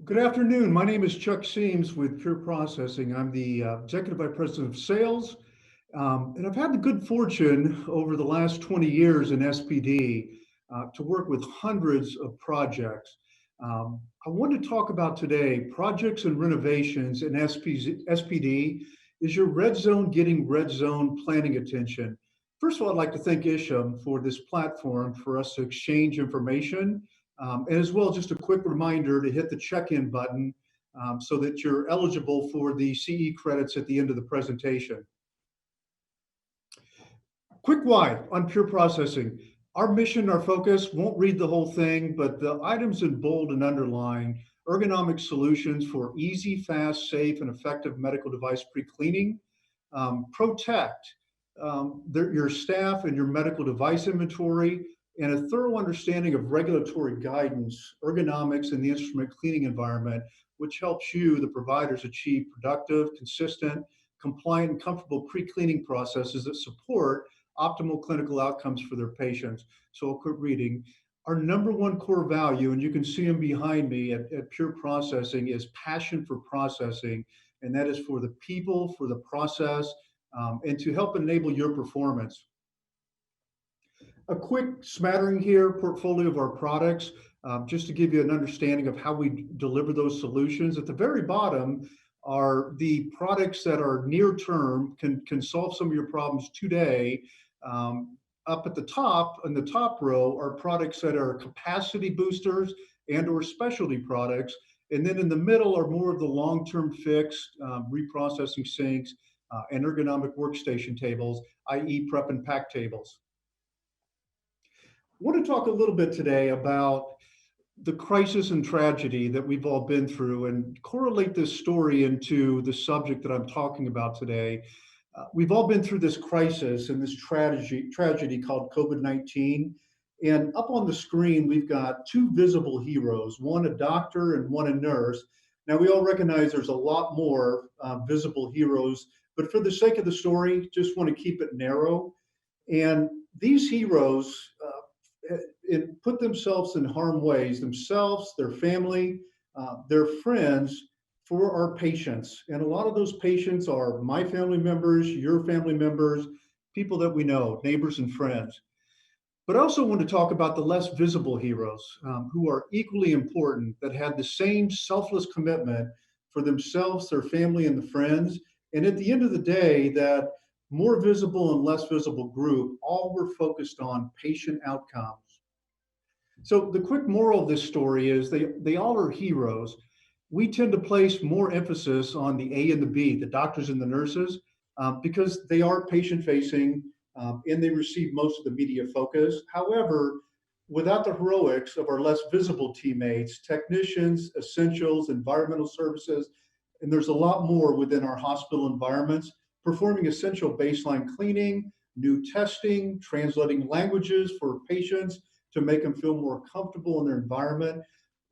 Good afternoon. My name is Chuck Seams with Pure Processing. I'm the Executive Vice President of Sales, and I've had the good fortune over the last 20 years in SPD to work with hundreds of projects. I want to talk about today projects and renovations in SPD. Is your red zone getting red zone planning attention? First of all, I'd like to thank Isham for this platform for us to exchange information, and as well, just a quick reminder to hit the check-in button so that you're eligible for the CE credits at the end of the presentation. Quick why on Pure Processing. Our mission, our focus, won't read the whole thing, but the items in bold and underline, ergonomic solutions for easy, fast, safe, and effective medical device pre-cleaning. Protect your staff and your medical device inventory, and a thorough understanding of regulatory guidance, ergonomics, and the instrument cleaning environment, which helps you, the providers, achieve productive, consistent, compliant, and comfortable pre-cleaning processes that support optimal clinical outcomes for their patients. So I'll quit reading. Our number one core value, and you can see them behind me at Pure Processing, is passion for processing, and that is for the people, for the process, and to help enable your performance. A quick smattering here, portfolio of our products, just to give you an understanding of how we deliver those solutions. At the very bottom are the products that are near term, can solve some of your problems today. Up at the top, in the top row, are products that are capacity boosters and or specialty products. And then in the middle are more of the long-term fixed reprocessing sinks and ergonomic workstation tables, i.e. prep and pack tables. I want to talk a little bit today about the crisis and tragedy that we've all been through and correlate this story into the subject that I'm talking about today. We've all been through this crisis and this tragedy called COVID-19. And up on the screen, we've got two visible heroes, one a doctor and one a nurse. Now, we all recognize there's a lot more visible heroes, but for the sake of the story, just want to keep it narrow. And these heroes put themselves in harm ways, themselves, their family, their friends, for our patients. And a lot of those patients are my family members, your family members, people that we know, neighbors and friends. But I also want to talk about the less visible heroes who are equally important, that had the same selfless commitment for themselves, their family, and the friends. And at the end of the day, that more visible and less visible group all were focused on patient outcomes. So the quick moral of this story is they all are heroes. We tend to place more emphasis on the A and the B, the doctors and the nurses, because they are patient facing and they receive most of the media focus. However, without the heroics of our less visible teammates, technicians, essentials, environmental services, and there's a lot more within our hospital environments, performing essential baseline cleaning, new testing, translating languages for patients to make them feel more comfortable in their environment.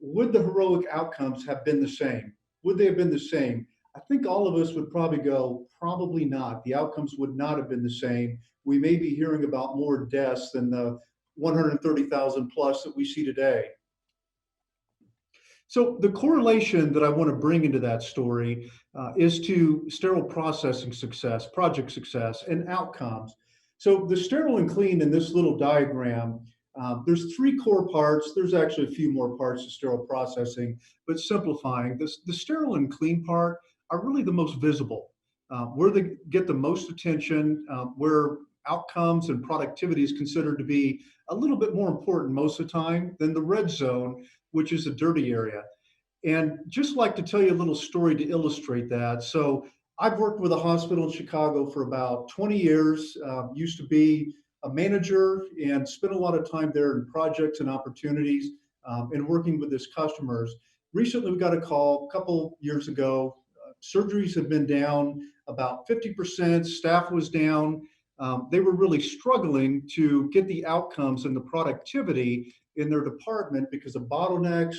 Would the heroic outcomes have been the same? Would they have been the same? I think all of us would probably go, probably not. The outcomes would not have been the same. We may be hearing about more deaths than the 130,000 plus that we see today. So the correlation that I want to bring into that story is to sterile processing success, project success, and outcomes. So the sterile and clean in this little diagram, there's three core parts. There's actually a few more parts to sterile processing, but simplifying, the sterile and clean part are really the most visible, where they get the most attention, where outcomes and productivity is considered to be a little bit more important most of the time than the red zone, which is a dirty area. And just like to tell you a little story to illustrate that. So I've worked with a hospital in Chicago for about 20 years, used to be a manager and spent a lot of time there in projects and opportunities and working with his customers. Recently, we got a call a couple years ago. Surgeries had been down about 50%, staff was down. They were really struggling to get the outcomes and the productivity in their department because of bottlenecks.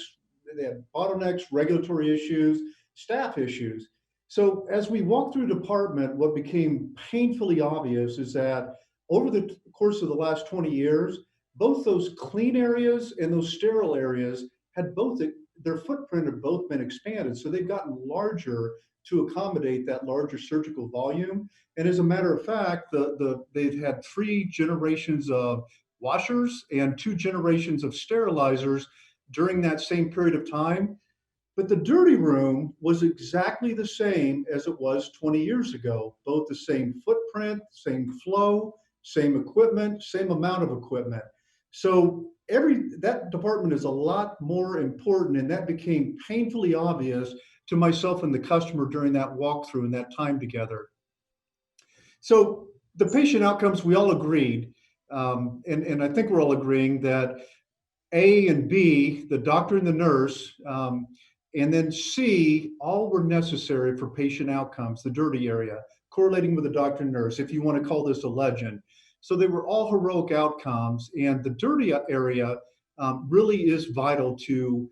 They had bottlenecks, regulatory issues, staff issues. So as we walked through the department, what became painfully obvious is that over the course of the last 20 years, both those clean areas and those sterile areas had both their footprint have both been expanded. So they've gotten larger to accommodate that larger surgical volume. And as a matter of fact, they've had 3 generations of washers and 2 generations of sterilizers during that same period of time. But the dirty room was exactly the same as it was 20 years ago, both the same footprint, same flow, same equipment, same amount of equipment. So that department is a lot more important, and that became painfully obvious to myself and the customer during that walkthrough and that time together. So the patient outcomes, we all agreed, and I think we're all agreeing that A and B, the doctor and the nurse, and then C, all were necessary for patient outcomes, the dirty area, correlating with the doctor and nurse, if you want to call this a legend. So they were all heroic outcomes, and the dirty area really is vital to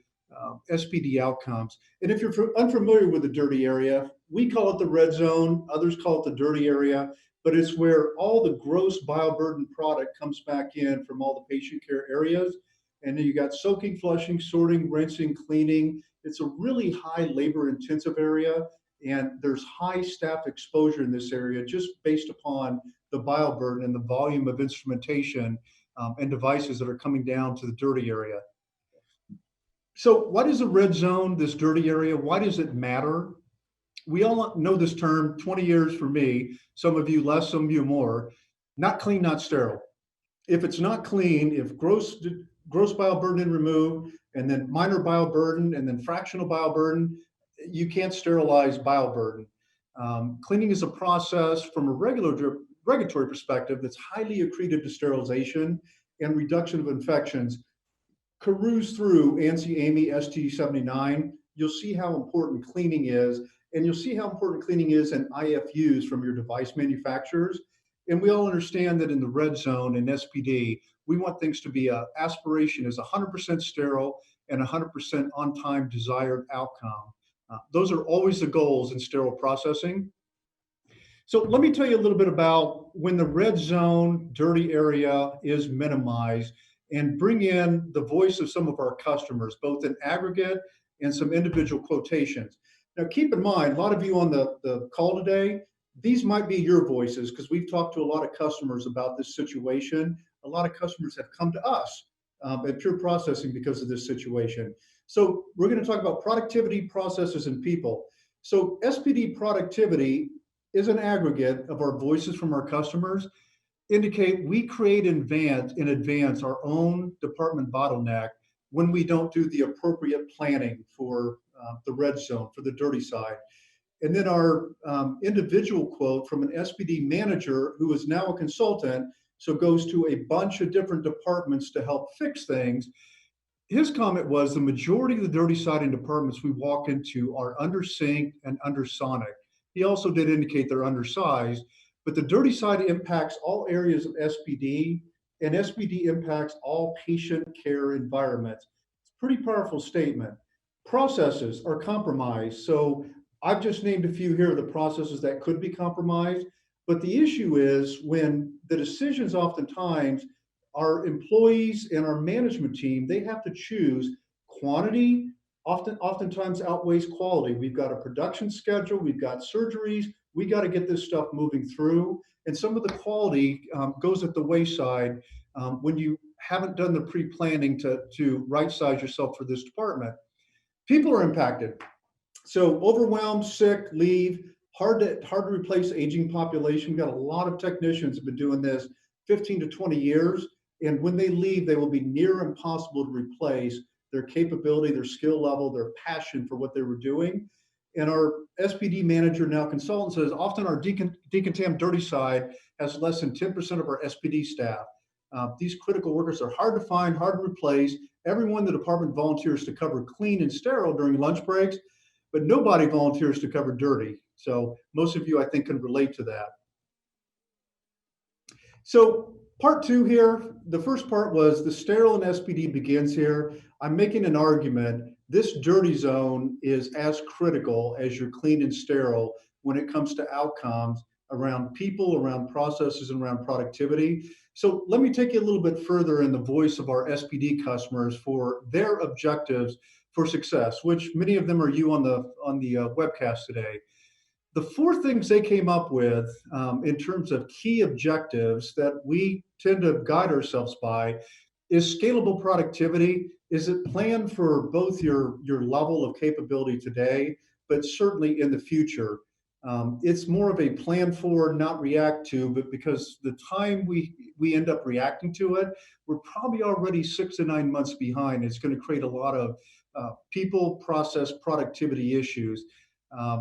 SPD outcomes. And if you're unfamiliar with the dirty area, we call it the red zone, others call it the dirty area, but it's where all the gross bioburden product comes back in from all the patient care areas. And then you got soaking, flushing, sorting, rinsing, cleaning. It's a really high labor intensive area, and there's high staff exposure in this area just based upon the bioburden and the volume of instrumentation and devices that are coming down to the dirty area. So what is a red zone, this dirty area? Why does it matter? We all know this term, 20 years for me, some of you less, some of you more. Not clean, not sterile. If it's not clean, if gross bioburden removed, and then minor bioburden, and then fractional bioburden, you can't sterilize bioburden. Cleaning is a process from a regulatory perspective that's highly accretive to sterilization and reduction of infections. Peruse through ANSI/AAMI ST79, you'll see how important cleaning is, and you'll see how important cleaning is in IFUs from your device manufacturers. And we all understand that in the red zone in SPD, we want things to be aspiration is 100% sterile and 100% on-time desired outcome. Those are always the goals in sterile processing. So let me tell you a little bit about when the red zone dirty area is minimized and bring in the voice of some of our customers, both in aggregate and some individual quotations. Now, keep in mind, a lot of you on the call today, these might be your voices because we've talked to a lot of customers about this situation. A lot of customers have come to us at Pure Processing because of this situation. So we're going to talk about productivity, processes, and people. So SPD productivity is an aggregate of our voices from our customers, indicate we create in advance our own department bottleneck when we don't do the appropriate planning for the red zone, for the dirty side. And then our individual quote from an SPD manager who is now a consultant, so goes to a bunch of different departments to help fix things. His comment was the majority of the dirty side in departments we walk into are undersynced and undersonic. He also did indicate they're undersized, but the dirty side impacts all areas of SPD, and SPD impacts all patient care environments. It's a pretty powerful statement. Processes are compromised. So I've just named a few here of the processes that could be compromised, but the issue is when the decisions oftentimes our employees and our management team, they have to choose quantity, oftentimes outweighs quality. We've got a production schedule, we've got surgeries, we got to get this stuff moving through. And some of the quality goes at the wayside when you haven't done the pre-planning to right-size yourself for this department. People are impacted. So overwhelmed, sick, leave, hard to replace aging population. We've got a lot of technicians who have been doing this 15 to 20 years. And when they leave, they will be near impossible to replace their capability, their skill level, their passion for what they were doing. And our SPD manager, now consultant, says often our decontaminant dirty side has less than 10% of our SPD staff. These critical workers are hard to find, hard to replace. Everyone in the department volunteers to cover clean and sterile during lunch breaks, but nobody volunteers to cover dirty. So most of you, I think, can relate to that. So part two here, the first part was the sterile and SPD begins here. I'm making an argument. This dirty zone is as critical as your clean and sterile when it comes to outcomes around people, around processes, and around productivity. So let me take you a little bit further in the voice of our SPD customers for their objectives for success, which many of them are you on the webcast today. The four things they came up with in terms of key objectives that we tend to guide ourselves by is scalable productivity. Is it planned for both your level of capability today, but certainly in the future? It's more of a plan for, not react to, but because the time we end up reacting to it, we're probably already 6 to 9 months behind. It's going to create a lot of people, process, productivity issues.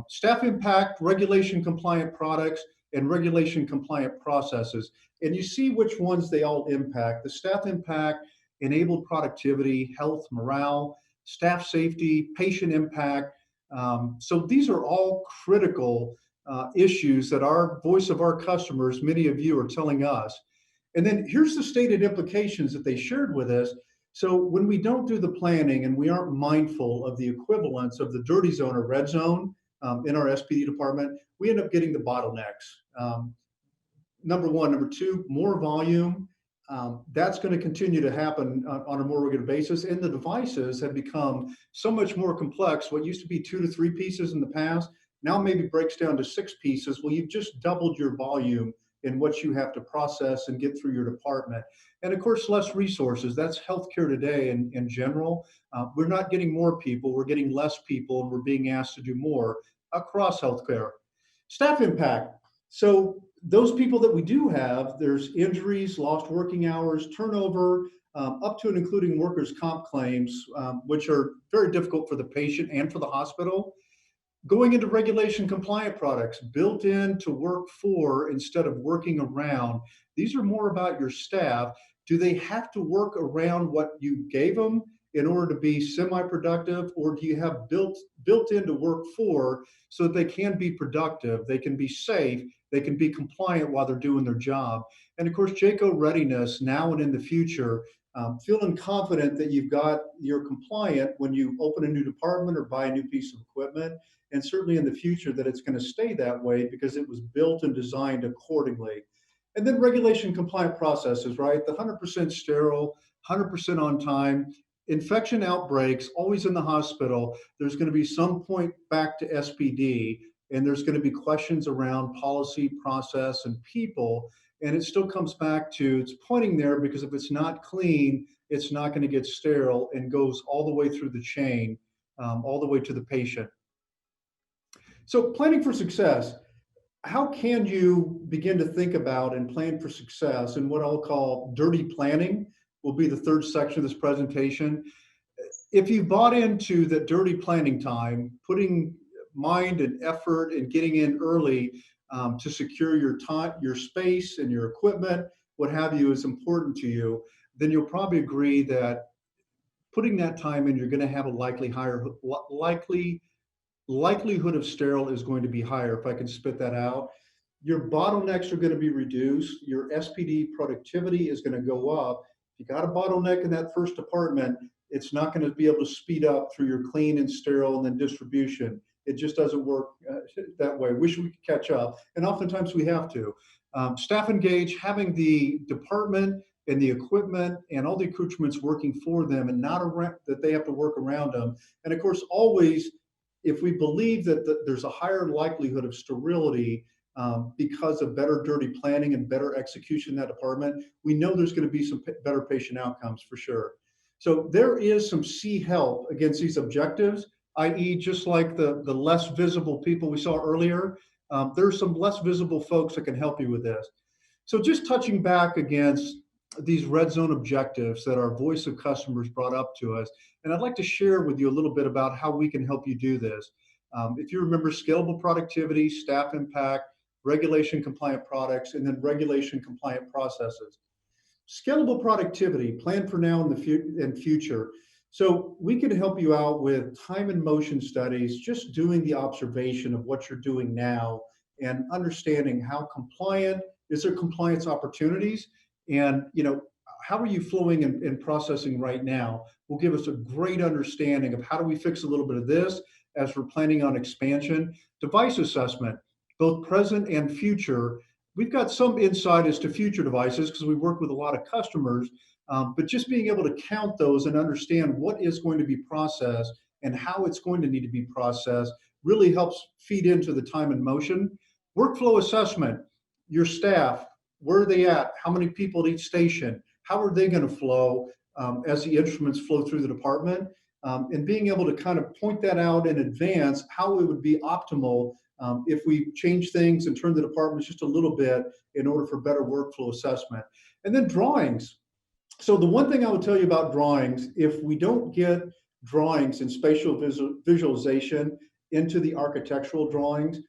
Staff impact, regulation compliant products, and regulation compliant processes. And you see which ones they all impact. The staff impact, enabled productivity, health, morale, staff safety, patient impact. So these are all critical issues that our voice of our customers, many of you are telling us. And then here's the stated implications that they shared with us. So when we don't do the planning and we aren't mindful of the equivalence of the dirty zone or red zone in our SPD department, we end up getting the bottlenecks. Number one. Number two, more volume. That's going to continue to happen on a more regular basis. And the devices have become so much more complex. What used to be 2 to 3 pieces in the past now maybe breaks down to 6 pieces. Well, you've just doubled your volume in what you have to process and get through your department. And of course, less resources. That's healthcare today in general. We're not getting more people, we're getting less people, and we're being asked to do more across healthcare. Staff impact. So those people that we do have, there's injuries, lost working hours, turnover, up to and including workers' comp claims, which are very difficult for the patient and for the hospital. Going into regulation compliant products, built in to work for instead of working around. These are more about your staff. Do they have to work around what you gave them in order to be semi-productive, or do you have built in to work for so that they can be productive, they can be safe, they can be compliant while they're doing their job? And of course, JACO readiness now and in the future, feeling confident that you're compliant when you open a new department or buy a new piece of equipment, and certainly in the future that it's going to stay that way because it was built and designed accordingly. And then regulation compliant processes, right? The 100% sterile, 100% on time. Infection outbreaks, always in the hospital, there's going to be some point back to SPD, and there's going to be questions around policy, process, and people. And it still comes back to, it's pointing there because if it's not clean, it's not going to get sterile, and goes all the way through the chain, all the way to the patient. So planning for success, how can you begin to think about and plan for success? And what I'll call dirty planning will be the third section of this presentation. If you bought into that dirty planning time, putting mind and effort and getting in early to secure your time, your space, and your equipment, what have you, is important to you, then you'll probably agree that putting that time in, you're going to have a likelihood of sterile is going to be higher, if I can spit that out. Your bottlenecks are going to be reduced. Your SPD productivity is going to go up. If you got a bottleneck in that first department, it's not going to be able to speed up through your clean and sterile and then distribution. It just doesn't work that way. Wish we could catch up, and oftentimes we have to. Staff engage, having the department and the equipment and all the accoutrements working for them, and not around, that they have to work around them. And of course, always, if we believe that there's a higher likelihood of sterility because of better dirty planning and better execution in that department, we know there's going to be some better patient outcomes for sure. So there is some C help against these objectives, i.e. just like the less visible people we saw earlier, there's some less visible folks that can help you with this. So just touching back against these red zone objectives that our voice of customers brought up to us. And I'd like to share with you a little bit about how we can help you do this. If you remember, scalable productivity, staff impact, regulation compliant products, and then regulation compliant processes. Scalable productivity, plan for now and future. So we can help you out with time and motion studies, just doing the observation of what you're doing now and understanding how compliant, is there compliance opportunities? And how are you flowing and processing right now will give us a great understanding of how do we fix a little bit of this as we're planning on expansion. Device assessment, both present and future. We've got some insight as to future devices because we work with a lot of customers, but just being able to count those and understand what is going to be processed and how it's going to need to be processed really helps feed into the time and motion. Workflow assessment, your staff, where are they at? How many people at each station? How are they going to flow as the instruments flow through the department? And being able to kind of point that out in advance, how it would be optimal if we change things and turn the departments just a little bit in order for better workflow assessment. And then drawings. So the one thing I would tell you about drawings, if we don't get drawings and spatial visualization into the architectural drawings,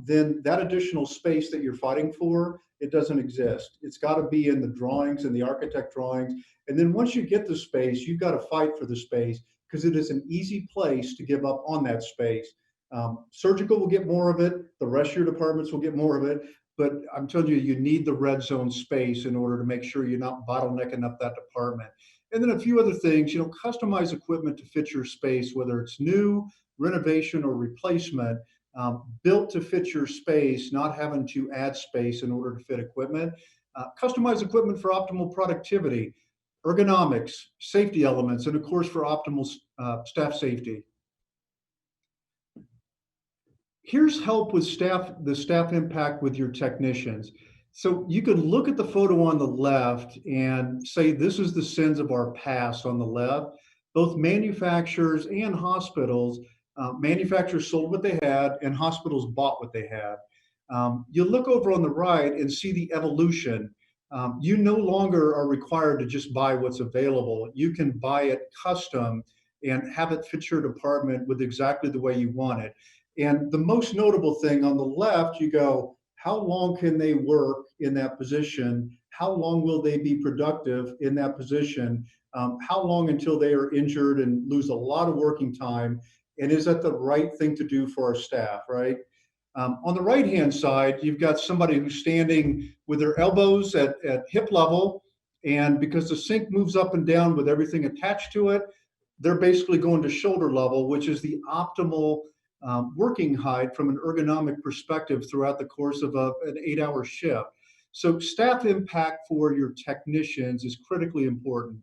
then that additional space that you're fighting for, it doesn't exist. It's got to be in the drawings and the architect drawings. And then once you get the space, you've got to fight for the space because it is an easy place to give up on that space. Surgical will get more of it. The rest of your departments will get more of it. But I'm telling you, you need the red zone space in order to make sure you're not bottlenecking up that department. And then a few other things, customize equipment to fit your space, whether it's new, renovation, or replacement, built to fit your space, not having to add space in order to fit equipment. Customize equipment for optimal productivity, ergonomics, safety elements, and of course for optimal staff safety. Here's help with the staff impact with your technicians. So you can look at the photo on the left and say, this is the sins of our past on the left. Both manufacturers and hospitals, manufacturers sold what they had and hospitals bought what they had. You look over on the right and see the evolution. You no longer are required to just buy what's available. You can buy it custom and have it fit your department with exactly the way you want it. And the most notable thing on the left, you go, how long can they work in that position? How long will they be productive in that position? How long until they are injured and lose a lot of working time? And is that the right thing to do for our staff, right? On the right-hand side, you've got somebody who's standing with their elbows at hip level, and because the sink moves up and down with everything attached to it, they're basically going to shoulder level, which is the optimal working height from an ergonomic perspective throughout the course of an 8-hour shift. So staff impact for your technicians is critically important.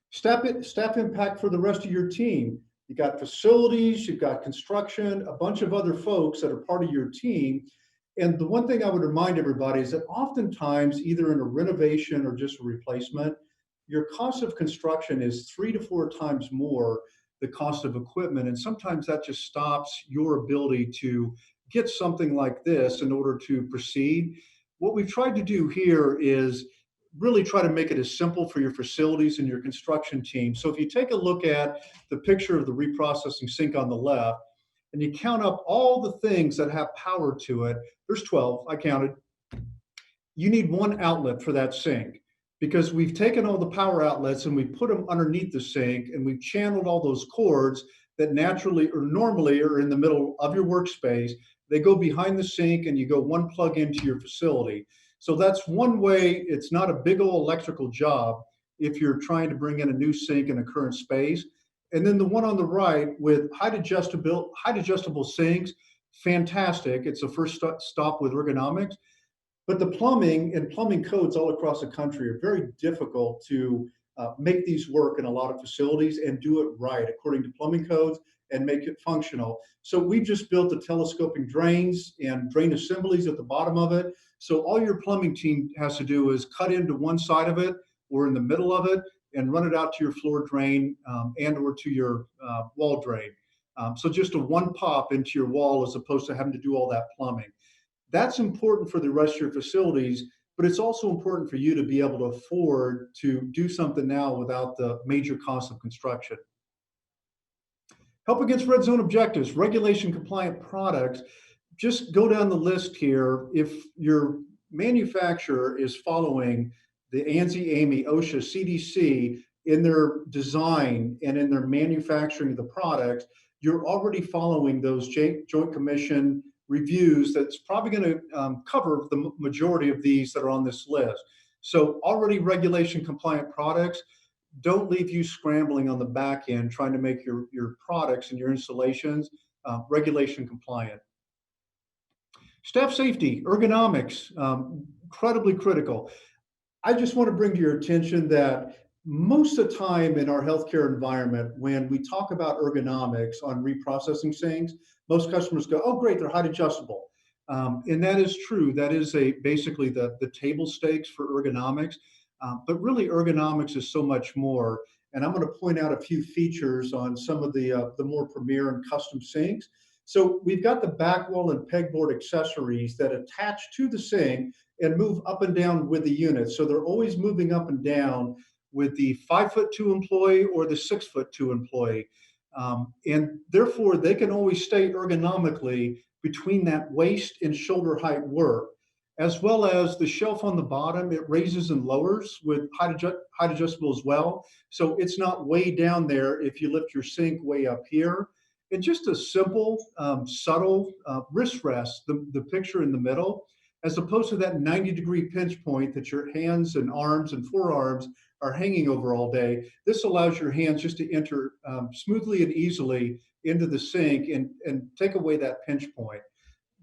Staff impact for the rest of your team. You got facilities, you've got construction, a bunch of other folks that are part of your team. And the one thing I would remind everybody is that oftentimes, either in a renovation or just a replacement, your cost of construction is 3 to 4 times more the cost of equipment. And sometimes that just stops your ability to get something like this in order to proceed. What we've tried to do here is really try to make it as simple for your facilities and your construction team. So if you take a look at the picture of the reprocessing sink on the left, and you count up all the things that have power to it, there's 12, I counted. You need one outlet for that sink, because we've taken all the power outlets and we put them underneath the sink, and we've channeled all those cords that naturally or normally are in the middle of your workspace. They go behind the sink and you go one plug into your facility. So that's one way. It's not a big old electrical job if you're trying to bring in a new sink in a current space. And then the one on the right with height adjustable sinks, fantastic. It's the first stop with ergonomics. But the plumbing and plumbing codes all across the country are very difficult to make these work in a lot of facilities and do it right according to plumbing codes and make it functional. So we've just built the telescoping drains and drain assemblies at the bottom of it. So all your plumbing team has to do is cut into one side of it or in the middle of it and run it out to your floor drain and or to your wall drain. So just a one pop into your wall as opposed to having to do all that plumbing. That's important for the rest of your facilities, but it's also important for you to be able to afford to do something now without the major cost of construction. Help against red zone objectives, regulation compliant products. Just go down the list here. If your manufacturer is following the ANSI, AMI, OSHA, CDC in their design and in their manufacturing of the products, you're already following those Joint Commission reviews that's probably going to cover the majority of these that are on this list. So already regulation compliant products don't leave you scrambling on the back end trying to make your products and your installations regulation compliant. Staff safety, ergonomics, incredibly critical. I just want to bring to your attention that Most of the time in our healthcare environment, when we talk about ergonomics on reprocessing things, most customers go, "Oh, great, they're height adjustable," and that is true. That is a basically the table stakes for ergonomics. But really, ergonomics is so much more. And I'm going to point out a few features on some of the more premier and custom sinks. So we've got the back wall and pegboard accessories that attach to the sink and move up and down with the unit. So they're always moving up and down with the 5'2" employee or the 6'2" employee. And therefore, they can always stay ergonomically between that waist and shoulder height work, as well as the shelf on the bottom. It raises and lowers with height adjustable as well. So it's not way down there if you lift your sink way up here. And just a simple, subtle wrist rest, the picture in the middle, as opposed to that 90-degree pinch point that your hands and arms and forearms are hanging over all day. This allows your hands just to enter smoothly and easily into the sink and take away that pinch point.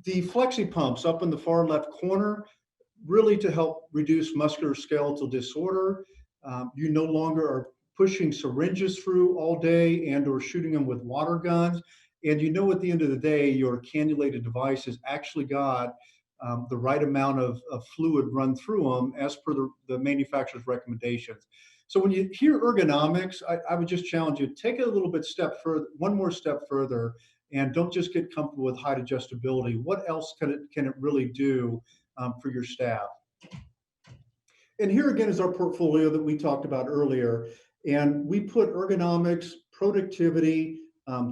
The flexi pumps up in the far left corner, really to help reduce musculoskeletal disorder. You no longer are pushing syringes through all day and or shooting them with water guns. And you know at the end of the day, your cannulated device has actually got the right amount of fluid run through them as per the manufacturer's recommendations. So when you hear ergonomics, I would just challenge you, take it a little bit step further, one more step further, and don't just get comfortable with height adjustability. What else can it really do for your staff? And here again is our portfolio that we talked about earlier. And we put ergonomics, productivity,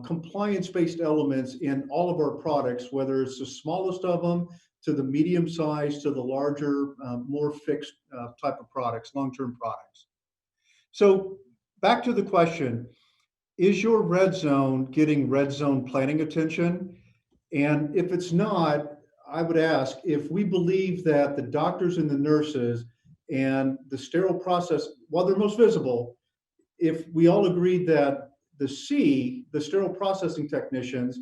compliance-based elements in all of our products, whether it's the smallest of them to the medium size to the larger, more fixed type of products, long-term products. So back to the question, is your red zone getting red zone planning attention? And if it's not, I would ask if we believe that the doctors and the nurses and the sterile process, while they're most visible, if we all agreed that the sterile processing technicians,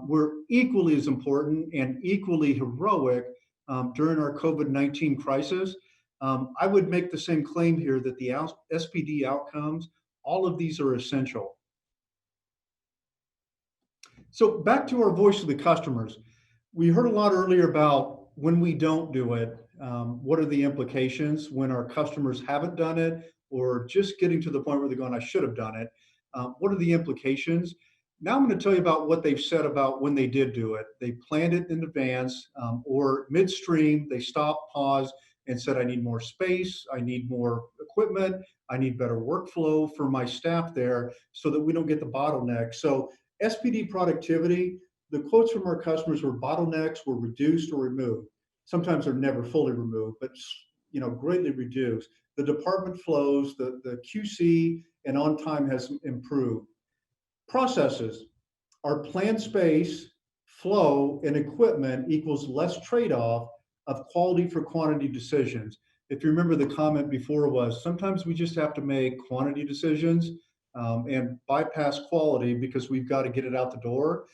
were equally as important and equally heroic during our COVID-19 crisis, I would make the same claim here that the SPD outcomes, all of these are essential. So back to our voice of the customers. We heard a lot earlier about when we don't do it, what are the implications when our customers haven't done it or just getting to the point where they're going, I should have done it. What are the implications? Now I'm going to tell you about what they've said about when they did do it. They planned it in advance or midstream, they stopped, paused, and said, I need more space, I need more equipment, I need better workflow for my staff there so that we don't get the bottleneck. So SPD productivity, the quotes from our customers were bottlenecks were reduced or removed. Sometimes they're never fully removed, but greatly reduced. The department flows, the QC and on time has improved. Processes, our planned space, flow, and equipment equals less trade-off of quality for quantity decisions. If you remember, the comment before was sometimes we just have to make quantity decisions and bypass quality because we've got to get it out the door.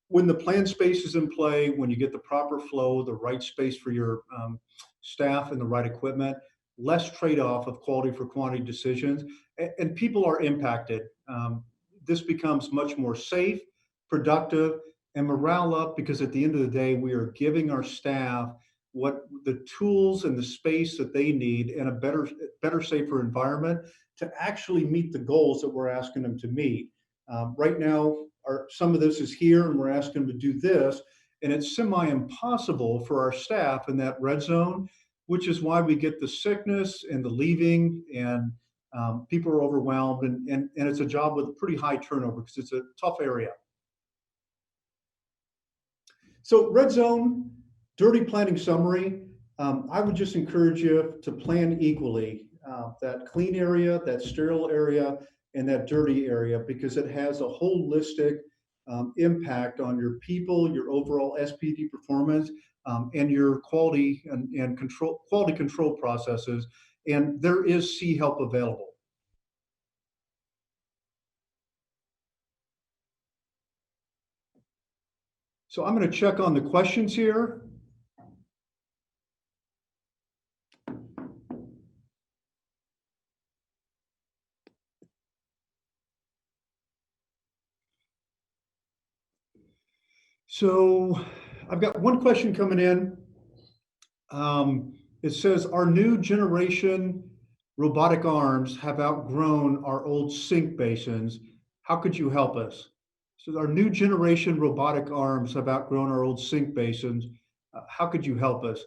When the planned space is in play, when you get the proper flow, the right space for your staff and the right equipment, less trade-off of quality for quantity decisions, and people are impacted. This becomes much more safe, productive, and morale up because at the end of the day, we are giving our staff what the tools and the space that they need in a better, safer environment to actually meet the goals that we're asking them to meet. Right now, some of this is here, and we're asking them to do this, and it's semi-impossible for our staff in that red zone, which is why we get the sickness and the leaving, and people are overwhelmed, and it's a job with a pretty high turnover because it's a tough area. So red zone, dirty planning summary, I would just encourage you to plan equally that clean area, that sterile area, and that dirty area because it has a holistic impact on your people, your overall SPD performance, and your quality and quality control processes. And there is C help available. So I'm going to check on the questions here. So I've got one question coming in. It says, our new generation robotic arms have outgrown our old sink basins. How could you help us? So our new generation robotic arms have outgrown our old sink basins. How could you help us?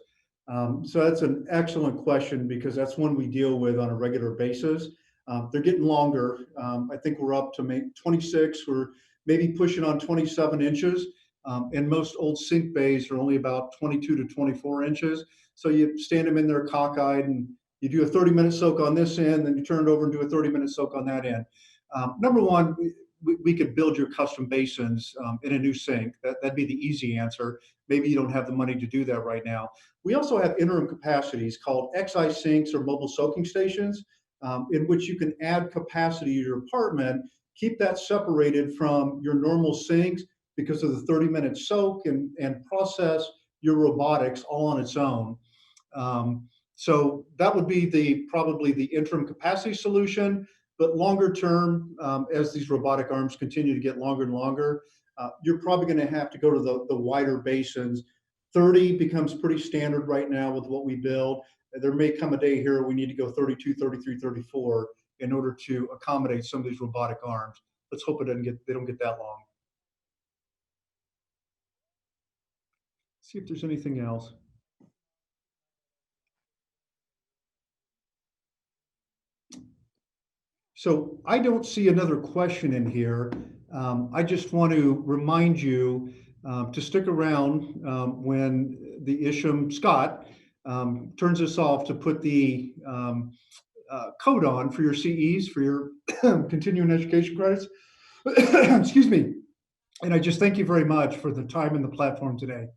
So that's an excellent question because that's one we deal with on a regular basis. They're getting longer. I think we're up to maybe 26. We're maybe pushing on 27 inches. And most old sink bays are only about 22 to 24 inches. So you stand them in there cockeyed and you do a 30-minute soak on this end, then you turn it over and do a 30-minute soak on that end. Number one, we could build your custom basins in a new sink. That'd be the easy answer. Maybe you don't have the money to do that right now. We also have interim capacities called XI sinks or mobile soaking stations, in which you can add capacity to your apartment, keep that separated from your normal sinks because of the 30-minute soak and process your robotics all on its own. So that would be probably the interim capacity solution. But longer term, as these robotic arms continue to get longer and longer, you're probably going to have to go to the wider basins. 30 becomes pretty standard right now with what we build. There may come a day here we need to go 32, 33, 34 in order to accommodate some of these robotic arms. Let's hope they don't get that long. See if there's anything else. So I don't see another question in here. I just want to remind you to stick around when the Isham Scott turns this off to put the code on for your CEs, for your continuing education credits. Excuse me. And I just thank you very much for the time and the platform today.